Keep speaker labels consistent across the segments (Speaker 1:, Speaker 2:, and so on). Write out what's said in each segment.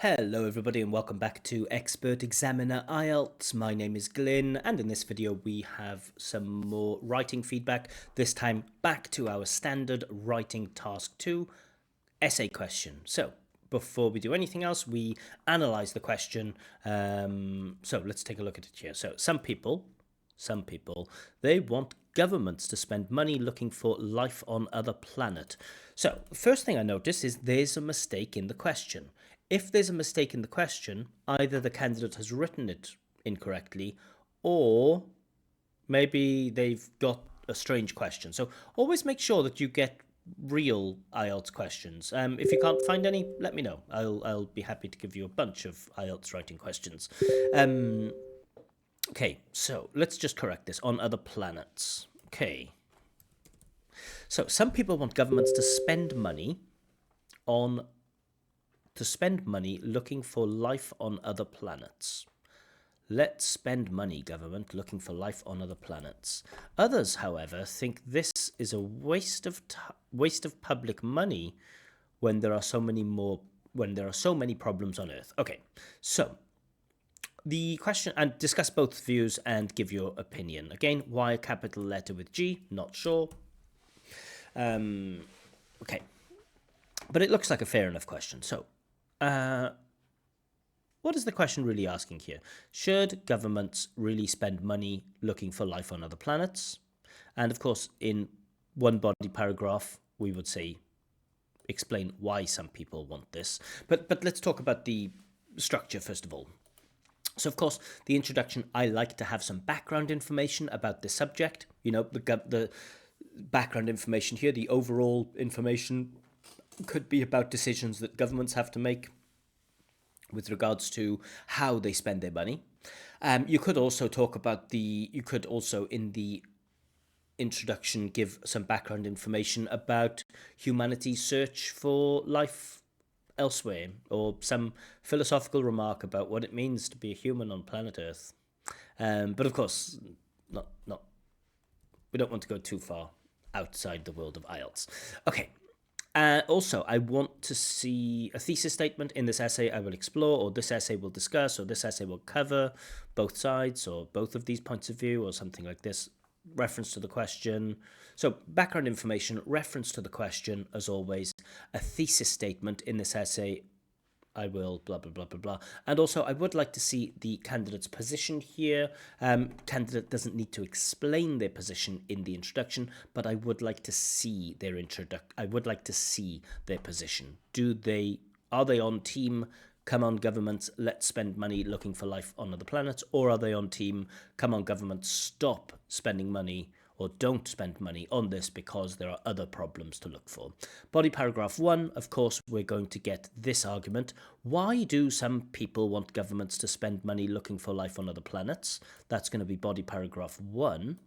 Speaker 1: Hello everybody and welcome back to Expert Examiner IELTS. My name is Glyn and in this video we have some more writing feedback, this time back to our standard writing task 2 essay question. So before we do anything else, we analyse the question. So let's take a look at it here. So some people, they want governments to spend money looking for life on other planet. So the first thing I notice is there's a mistake in the question. If there's a mistake in the question, either the candidate has written it incorrectly or maybe they've got a strange question. So always make sure that you get real IELTS questions. If you can't find any, let me know. I'll be happy to give you a bunch of IELTS writing questions. Okay, so let's just correct this. On other planets. Okay. So some people want governments to spend money looking for life on other planets. Let's spend money, government, looking for life on other planets. Others, however, think this is a waste of public money when there are so many problems on Earth. Okay, so the question, and discuss both views and give your opinion. Again, why a capital letter with G? Not sure. Okay, but it looks like a fair enough question. So, what is the question really asking here? Should governments really spend money looking for life on other planets? And of course, in one body paragraph, we would say, explain why some people want this. But let's talk about the structure first of all. So, of course, the introduction, I like to have some background information about the subject. You know, the background information here, the overall information could be about decisions that governments have to make with regards to how they spend their money. You could also talk about you could also in the introduction give some background information about humanity's search for life elsewhere, or some philosophical remark about what it means to be a human on planet Earth. But of course, we don't want to go too far outside the world of IELTS. Okay. Also, I want to see a thesis statement. In this essay I will explore, or this essay will discuss, or this essay will cover both sides or both of these points of view, or something like this. Reference to the question. So background information, reference to the question, as always. A thesis statement. In this essay I will blah, blah, blah, blah, blah. And also, I would like to see the candidate's position here. Candidate doesn't need to explain their position in the introduction, but I would like to see their position. Are they on team, come on governments, let's spend money looking for life on other planets? Or are they on team, come on governments, stop spending money, or don't spend money on this because there are other problems to look for? Body paragraph 1, of course, we're going to get this argument. Why do some people want governments to spend money looking for life on other planets? That's going to be body paragraph 1.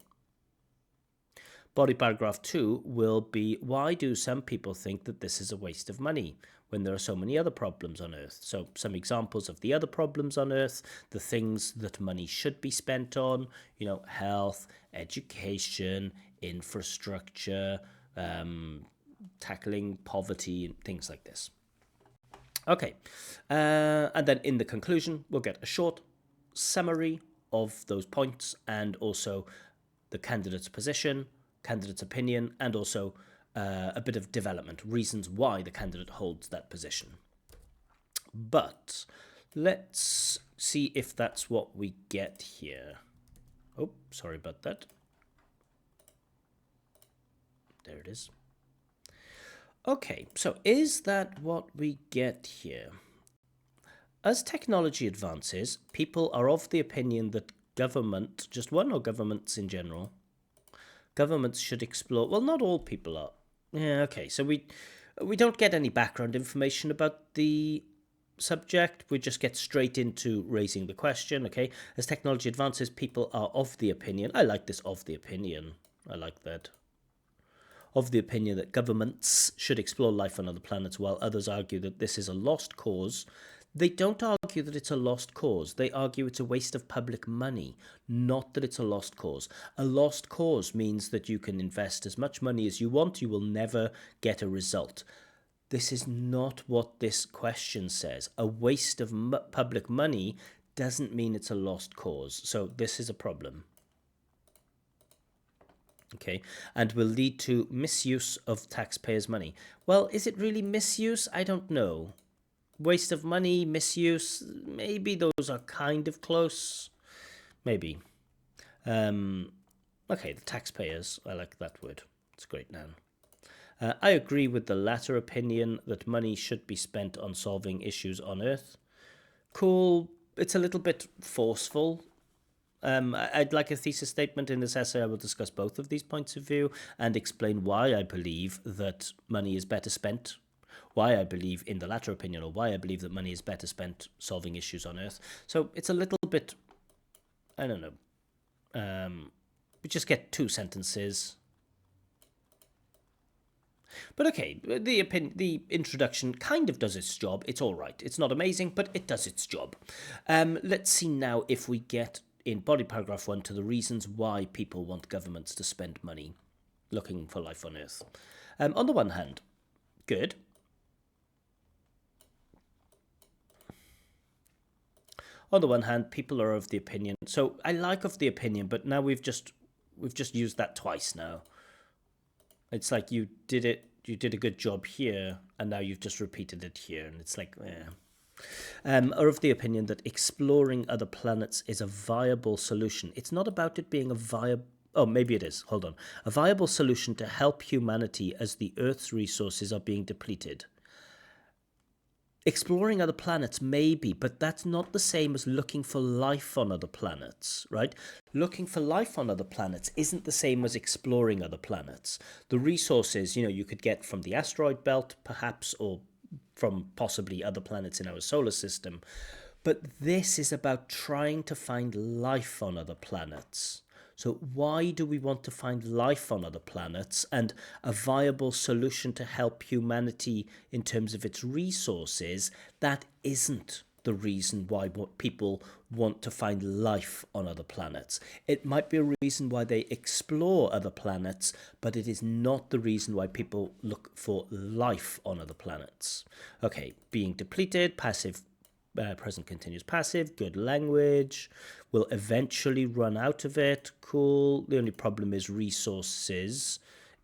Speaker 1: Body paragraph 2 will be, why do some people think that this is a waste of money when there are so many other problems on Earth? So some examples of the other problems on Earth, the things that money should be spent on, you know, health, education, infrastructure, tackling poverty, and things like this. Okay, and then in the conclusion, we'll get a short summary of those points and also the candidate's position, candidate's opinion, and also a bit of development, reasons why the candidate holds that position. But let's see if that's what we get here. Oh, sorry about that. There it is. Okay, so is that what we get here? As technology advances, people are of the opinion that government, just one or governments in general, governments should explore, well, not all people are. Yeah, okay, so we don't get any background information about the subject. We just get straight into raising the question, okay? As technology advances, people are of the opinion. I like this, of the opinion. I like that. Of the opinion that governments should explore life on other planets, while others argue that this is a lost cause. They don't argue that it's a lost cause. They argue it's a waste of public money, not that it's a lost cause. A lost cause means that you can invest as much money as you want, you will never get a result. This is not what this question says. A waste of public money doesn't mean it's a lost cause. So this is a problem. Okay, and will lead to misuse of taxpayers' money. Well, is it really misuse? I don't know. Waste of money, misuse, maybe those are kind of close. Maybe. Okay, the taxpayers. I like that word. It's a great noun. I agree with the latter opinion that money should be spent on solving issues on Earth. Cool. It's a little bit forceful. I'd like a thesis statement. In this essay, I will discuss both of these points of view and explain why I believe that money is better spent, why I believe in the latter opinion, or why I believe that money is better spent solving issues on Earth. So it's a little bit, I don't know, we just get 2 sentences. But okay, the introduction kind of does its job. It's all right. It's not amazing, but it does its job. Let's see now if we get in body paragraph 1 to the reasons why people want governments to spend money looking for life on Earth. On the one hand, good. On the one hand, people are of the opinion. So I like of the opinion, but now we've just used that twice now. It's like you did a good job here, and now you've just repeated it here, and it's like, are of the opinion that exploring other planets is a viable solution. It's not about it being a viable, oh, maybe it is, hold on. A viable solution to help humanity as the Earth's resources are being depleted. Exploring other planets, maybe, but that's not the same as looking for life on other planets, right? Looking for life on other planets isn't the same as exploring other planets. The resources, you could get from the asteroid belt, perhaps, or from possibly other planets in our solar system. But this is about trying to find life on other planets. So why do we want to find life on other planets, and a viable solution to help humanity in terms of its resources? That isn't the reason why people want to find life on other planets. It might be a reason why they explore other planets, but it is not the reason why people look for life on other planets. Okay, being depleted, passive, present continuous passive, good language. We'll eventually run out of it. Cool. The only problem is resources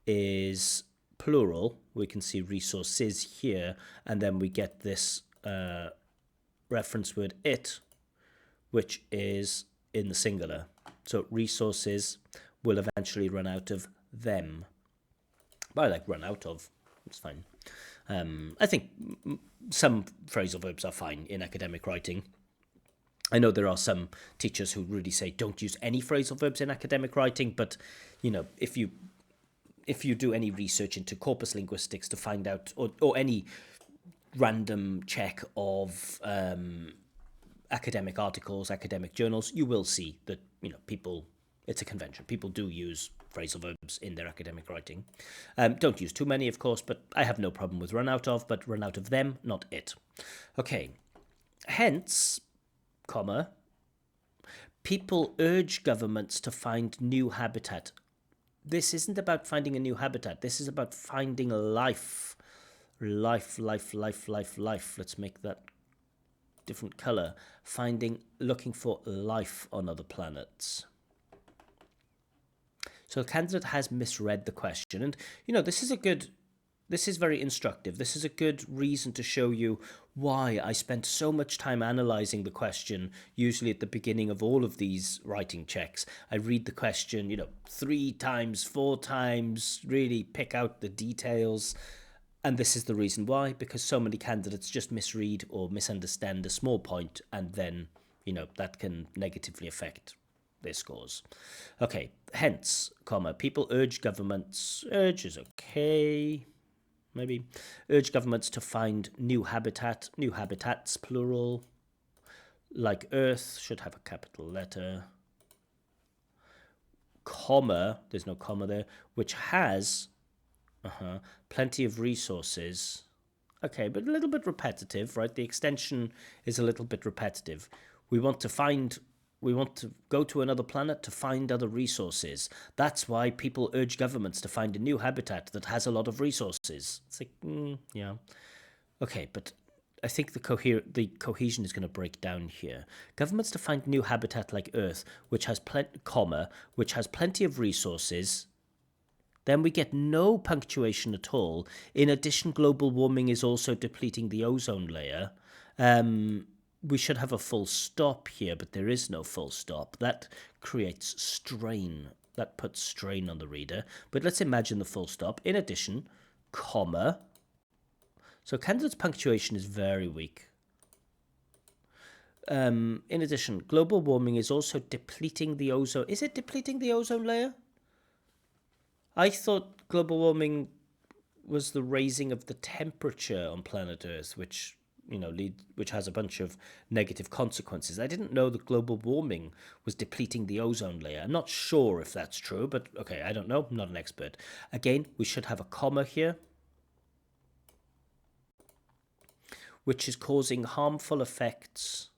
Speaker 1: is plural. We can see resources here, and then we get this reference word it, which is in the singular. So resources will eventually run out of them. But I like run out of. It's fine. I think some phrasal verbs are fine in academic writing. I know there are some teachers who really say don't use any phrasal verbs in academic writing, but if you do any research into corpus linguistics to find out, or any random check of academic articles, academic journals, you will see that people, it's a convention. People do use phrasal verbs in their academic writing. Don't use too many, of course, but I have no problem with run out of, but run out of them, not it. Okay, hence, comma, people urge governments to find new habitat. This isn't about finding a new habitat. This is about finding life. Life. Let's make that different color. Looking for life on other planets. So the candidate has misread the question. And, this is very instructive. This is a good reason to show you why I spent so much time analyzing the question, usually at the beginning of all of these writing checks. I read the question, 3 times, 4 times, really pick out the details. And this is the reason why, because so many candidates just misread or misunderstand a small point, and then, that can negatively affect their scores. Okay, hence, comma, people urge governments, urge is okay, maybe, urge governments to find new habitats, plural, like Earth, should have a capital letter, comma, there's no comma there, which has plenty of resources. Okay, but a little bit repetitive, right? The extension is a little bit repetitive. We want to find We want to go to another planet to find other resources. That's why people urge governments to find a new habitat that has a lot of resources. It's like, yeah. Okay, but I think the cohesion is going to break down here. Governments to find new habitat like Earth, which has which has plenty of resources. Then we get no punctuation at all. In addition, global warming is also depleting the ozone layer. We should have a full stop here, but there is no full stop. That creates strain. That puts strain on the reader. But let's imagine the full stop. In addition, comma. So candidate's punctuation is very weak. In addition, global warming is also depleting the ozone. Is it depleting the ozone layer? I thought global warming was the raising of the temperature on planet Earth, which which has a bunch of negative consequences. I didn't know that global warming was depleting the ozone layer. I'm not sure if that's true, but okay, I don't know. I'm not an expert. Again, we should have a comma here, which is causing harmful effects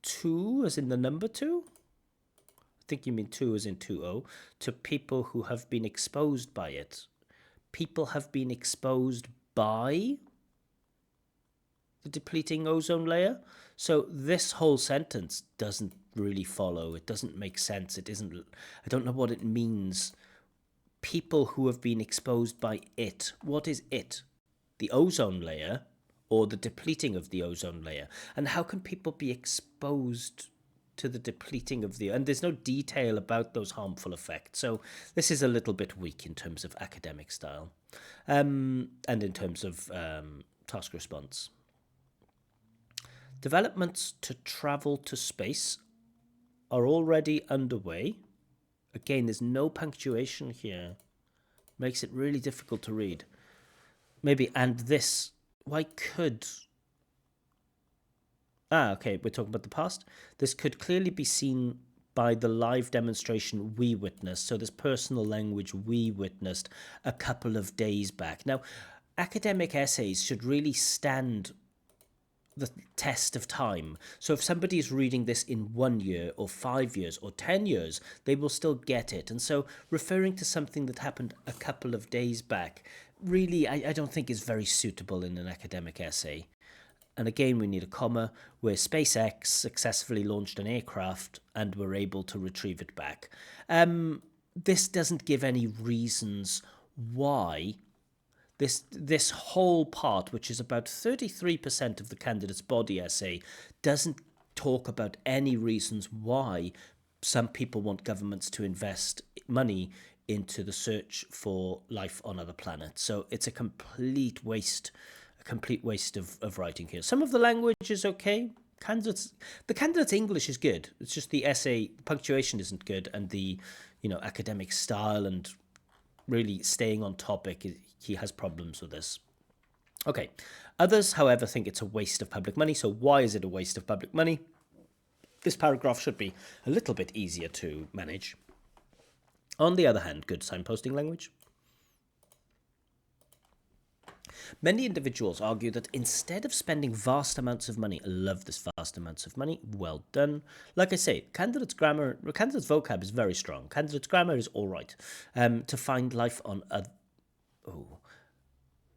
Speaker 1: to, as in the number 2? I think you mean 2 as in 2-0, to people who have been exposed by it. People have been exposed by the depleting ozone layer. So this whole sentence doesn't really follow. It doesn't make sense. It isn't. I don't know what it means. People who have been exposed by it. What is it? The ozone layer or the depleting of the ozone layer? And how can people be exposed to the depleting of the... And there's no detail about those harmful effects. So this is a little bit weak in terms of academic style and in terms of task response. Developments to travel to space are already underway. Again, there's no punctuation here. Makes it really difficult to read. Maybe, and this, why could... okay, we're talking about the past. This could clearly be seen by the live demonstration we witnessed. So this personal language we witnessed a couple of days back. Now, academic essays should really stand the test of time. So if somebody is reading this in 1 year or 5 years or 10 years, they will still get it. And so referring to something that happened a couple of days back, really, I don't think is very suitable in an academic essay. And again, we need a comma where SpaceX successfully launched an aircraft and were able to retrieve it back. This doesn't give any reasons why this whole part, which is about 33% of the candidate's body essay, doesn't talk about any reasons why some people want governments to invest money into the search for life on other planets. So it's a complete waste of writing here. Some of the language is okay. The candidate's English is good. It's just the essay punctuation isn't good, and the academic style and really staying on topic, he has problems with this. Okay. Others, however, think it's a waste of public money. So why is it a waste of public money? This paragraph should be a little bit easier to manage. On the other hand, good signposting language. Many individuals argue that instead of spending vast amounts of money, I love this vast amounts of money, well done. Like I say, candidate's vocab is very strong. Candidate's grammar is all right. To find life on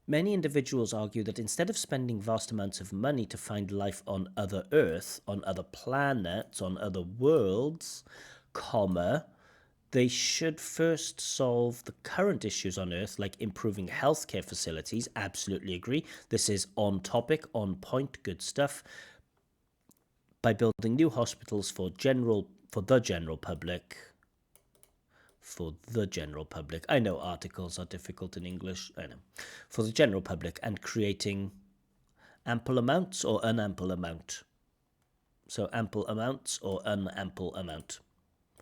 Speaker 1: Many individuals argue that instead of spending vast amounts of money to find life on other Earth, on other planets, on other worlds, they should first solve the current issues on Earth, like improving healthcare facilities. Absolutely agree. This is on topic, on point, good stuff. By building new hospitals for the general public. I know articles are difficult in English. I know. For the general public, and creating ample amounts or unample amount. So ample amounts or unample amount.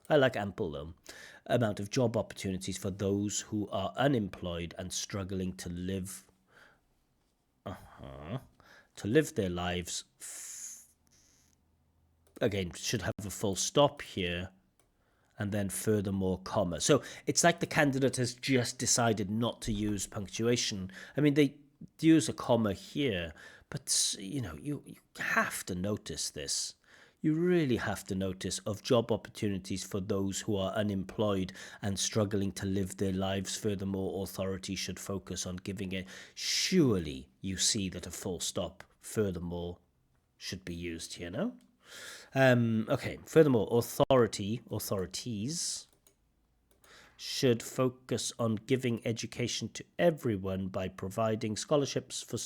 Speaker 1: I like ample, though. Amount of job opportunities for those who are unemployed and struggling to live their lives. Again, should have a full stop here, and then furthermore, comma. So it's like the candidate has just decided not to use punctuation. I mean, they use a comma here, But, you have to notice this. You really have to notice of job opportunities for those who are unemployed and struggling to live their lives. Furthermore, authority should focus on giving it. Surely you see that a full stop, furthermore, should be used here, no? Okay, furthermore, authorities should focus on giving education to everyone by providing scholarships for.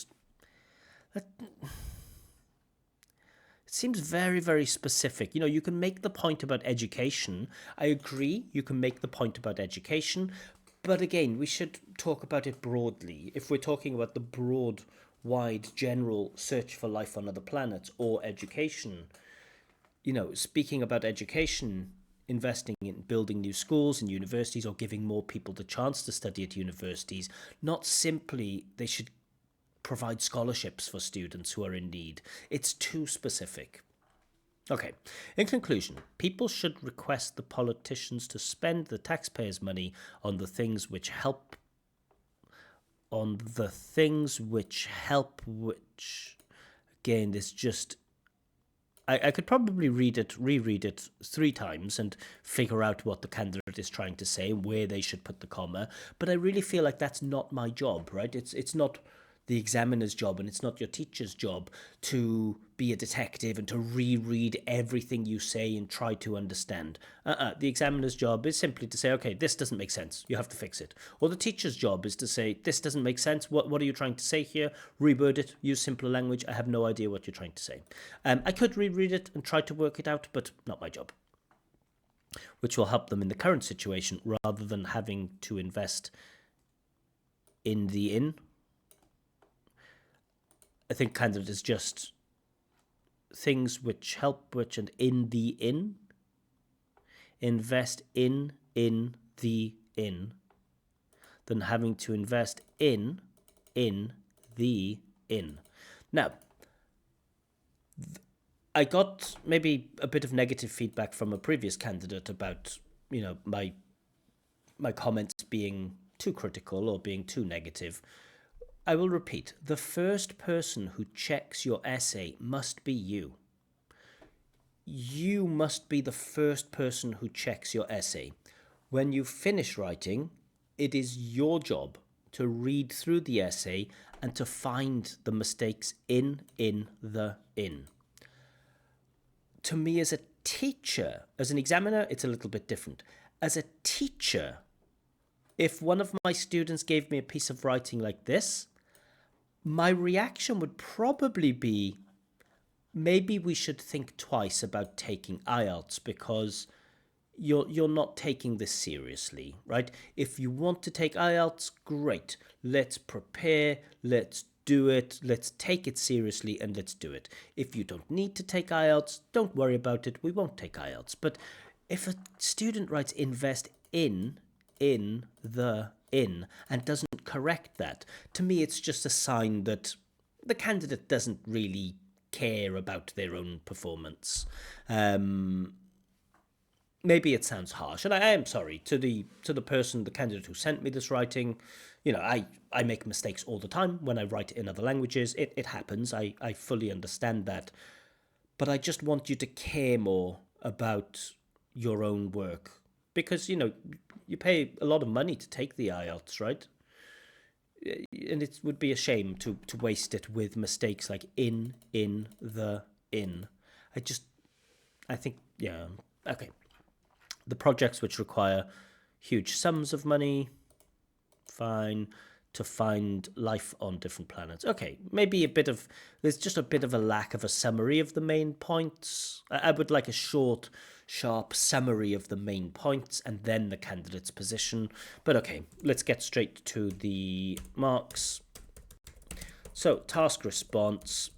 Speaker 1: It seems very, very specific. You can make the point about education. I agree, you can make the point about education. But again, we should talk about it broadly. If we're talking about the broad, wide, general search for life on other planets or education, speaking about education, investing in building new schools and universities or giving more people the chance to study at universities, not simply they should provide scholarships for students who are in need. It's too specific. Okay, in conclusion, people should request the politicians to spend the taxpayers' money on the things which help, which, again, there's just I could probably reread it 3 times and figure out what the candidate is trying to say, where they should put the comma. But I really feel like that's not my job, right? It's not the examiner's job and it's not your teacher's job to be a detective and to reread everything you say and try to understand. The examiner's job is simply to say, okay, this doesn't make sense. You have to fix it. Or the teacher's job is to say, this doesn't make sense. What are you trying to say here? Reword it. Use simpler language. I have no idea what you're trying to say. I could reread it and try to work it out, but not my job. Which will help them in the current situation rather than having to invest in the inn. I think kind of is just things which help, which and in the inn. Invest in the inn. Than having to invest in the inn. Now, I got maybe a bit of negative feedback from a previous candidate about, my comments being too critical or being too negative. I will repeat, the first person who checks your essay must be you. You must be the first person who checks your essay. When you finish writing, it is your job to read through the essay and to find the mistakes in the inn. To me, as a teacher, as an examiner, it's a little bit different. As a teacher, if one of my students gave me a piece of writing like this, my reaction would probably be, maybe we should think twice about taking IELTS because you're not taking this seriously, right? If you want to take IELTS, great. Let's prepare, let's do it, let's take it seriously and let's do it. If you don't need to take IELTS, don't worry about it, we won't take IELTS. But if a student writes invest in the inn and doesn't correct that, to me it's just a sign that the candidate doesn't really care about their own performance. Maybe it sounds harsh, and I am sorry to the person, the candidate who sent me this writing. I make mistakes all the time when I write in other languages. It happens. I fully understand that. But I just want you to care more about your own work because, you pay a lot of money to take the IELTS, right? And it would be a shame to waste it with mistakes like in the inn. I think, yeah, okay. The projects which require huge sums of money, fine. To find life on different planets. Okay, maybe there's just a bit of a lack of a summary of the main points. I would like a short, sharp summary of the main points and then the candidate's position. But okay, let's get straight to the marks. So, task response.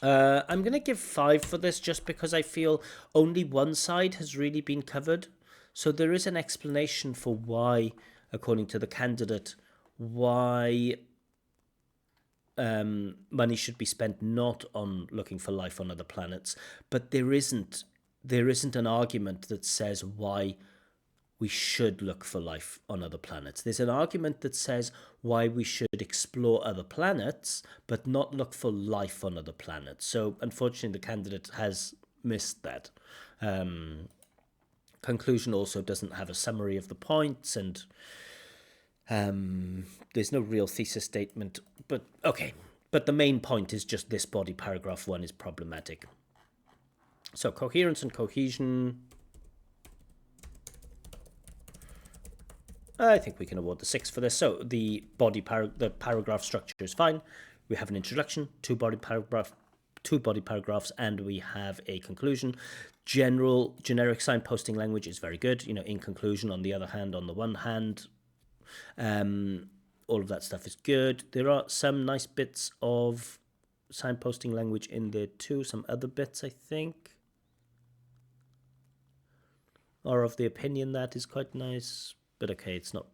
Speaker 1: I'm going to give 5 for this just because I feel only one side has really been covered. So there is an explanation for why, according to the candidate, why money should be spent not on looking for life on other planets, but there isn't an argument that says why we should look for life on other planets. There's an argument that says why we should explore other planets, but not look for life on other planets. So unfortunately, the candidate has missed that. Conclusion also doesn't have a summary of the points, and there's no real thesis statement. But okay, but the main point is just this body paragraph 1 is problematic. So coherence and cohesion, I think we can award the 6 for this. So the the paragraph structure is fine. We have an introduction, two body paragraphs, and we have a conclusion. Generic signposting language is very good. In conclusion, on the other hand, on the one hand, all of that stuff is good. There are some nice bits of signposting language in there too. Some other bits, I think, are of the opinion that is quite nice. But okay, it's not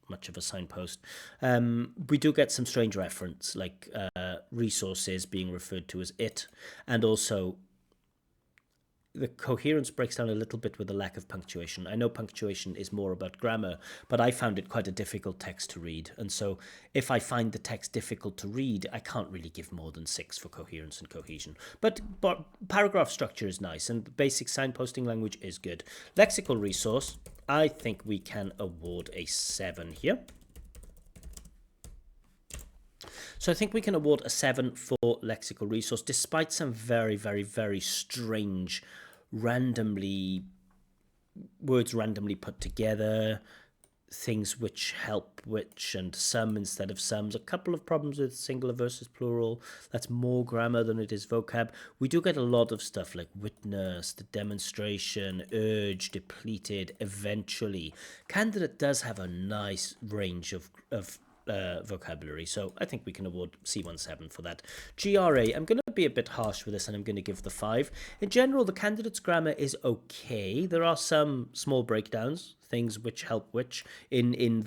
Speaker 1: much of a signpost. We do get some strange reference, like resources being referred to as it, and also the coherence breaks down a little bit with the lack of punctuation. I know punctuation is more about grammar, but I found it quite a difficult text to read. And so if I find the text difficult to read, I can't really give more than 6 for coherence and cohesion. But paragraph structure is nice, and the basic signposting language is good. Lexical resource, I think we can award a 7 here. So I think we can award a 7 for lexical resource, despite some very, very, very strange words randomly put together, things which help which and some instead of sums, a couple of problems with singular versus plural. That's more grammar than it is vocab. We do get a lot of stuff like witness, the demonstration, urge, depleted, eventually. Candidate does have a nice range of vocabulary, so I think we can award C17 for that. GRA, I'm going to be a bit harsh with this, and I'm going to give the 5. In general, the candidate's grammar is okay. There are some small breakdowns, things which help which in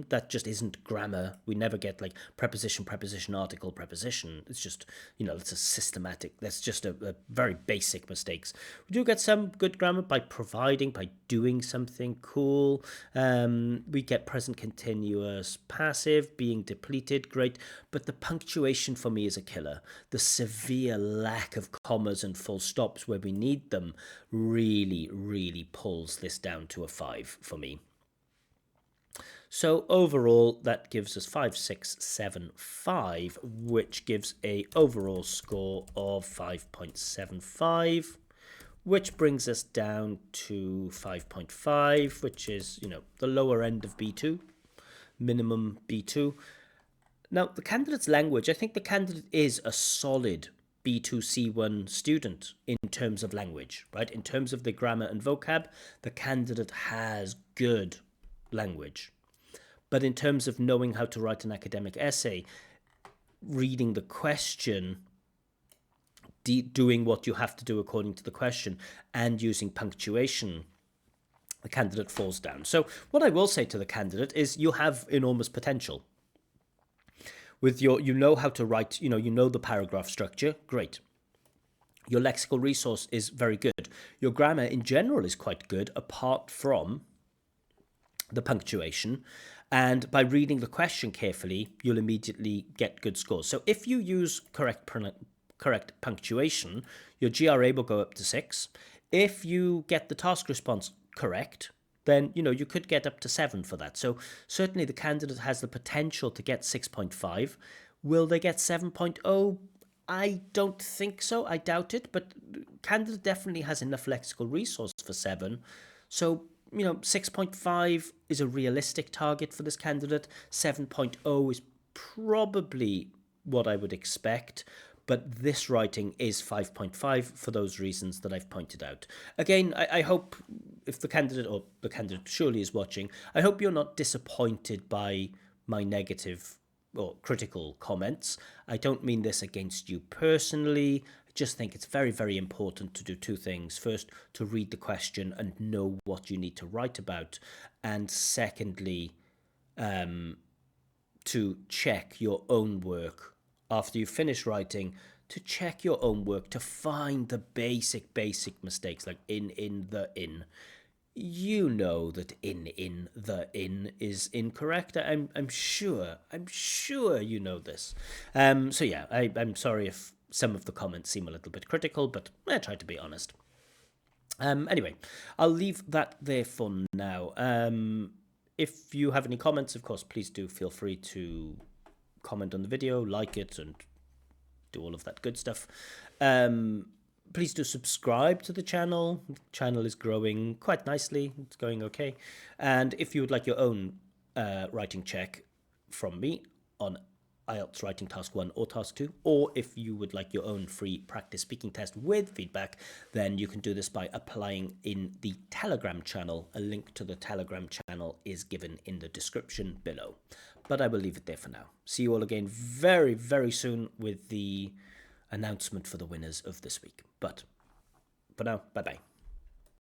Speaker 1: that just isn't grammar. We never get like preposition, article, preposition. It's just, it's a systematic, that's just a very basic mistakes. We do get some good grammar by doing something cool. We get present continuous, passive, being depleted, great. But the punctuation for me is a killer. The severe lack of commas and full stops where we need them really, really pulls this down to a 5 for me. So overall, that gives us 5, 6, 7, 5, which gives a overall score of 5.75, which brings us down to 5.5, which is, the lower end of B2, minimum B2. Now, the candidate's language, I think the candidate is a solid B2C1 student in terms of language, right? In terms of the grammar and vocab, the candidate has good language. But in terms of knowing how to write an academic essay, reading the question, doing what you have to do according to the question, and using punctuation, the candidate falls down. So what I will say to the candidate is you have enormous potential. With you know how to write, you know the paragraph structure, great. Your lexical resource is very good. Your grammar in general is quite good, apart from the punctuation. And by reading the question carefully, you'll immediately get good scores. So if you use correct punctuation, your GRA will go up to 6. If you get the task response correct, then, you could get up to 7 for that. So certainly the candidate has the potential to get 6.5. Will they get 7.0? I don't think so. I doubt it. But candidate definitely has enough lexical resource for 7. So, 6.5 is a realistic target for this candidate. 7.0 is probably what I would expect. But this writing is 5.5 for those reasons that I've pointed out. Again, I hope if the candidate surely is watching, I hope you're not disappointed by my negative or critical comments. I don't mean this against you personally. I just think it's very, very important to do 2 things. First, to read the question and know what you need to write about. And secondly, to check your own work after you finish writing, to check your own work, to find the basic mistakes, like in. you know that the in is incorrect. I'm sure you know this. So yeah, I'm sorry if some of the comments seem a little bit critical, but I try to be honest. Anyway, I'll leave that there for now. If you have any comments, of course, please do feel free to comment on the video, like it, and do all of that good stuff. Please do subscribe to the channel. The channel is growing quite nicely. It's going okay. And if you would like your own writing check from me on IELTS Writing Task 1 or Task 2, or if you would like your own free practice speaking test with feedback, then you can do this by applying in the Telegram channel. A link to the Telegram channel is given in the description below. But I will leave it there for now. See you all again very, very soon with the announcement for the winners of this week. But for now, bye-bye.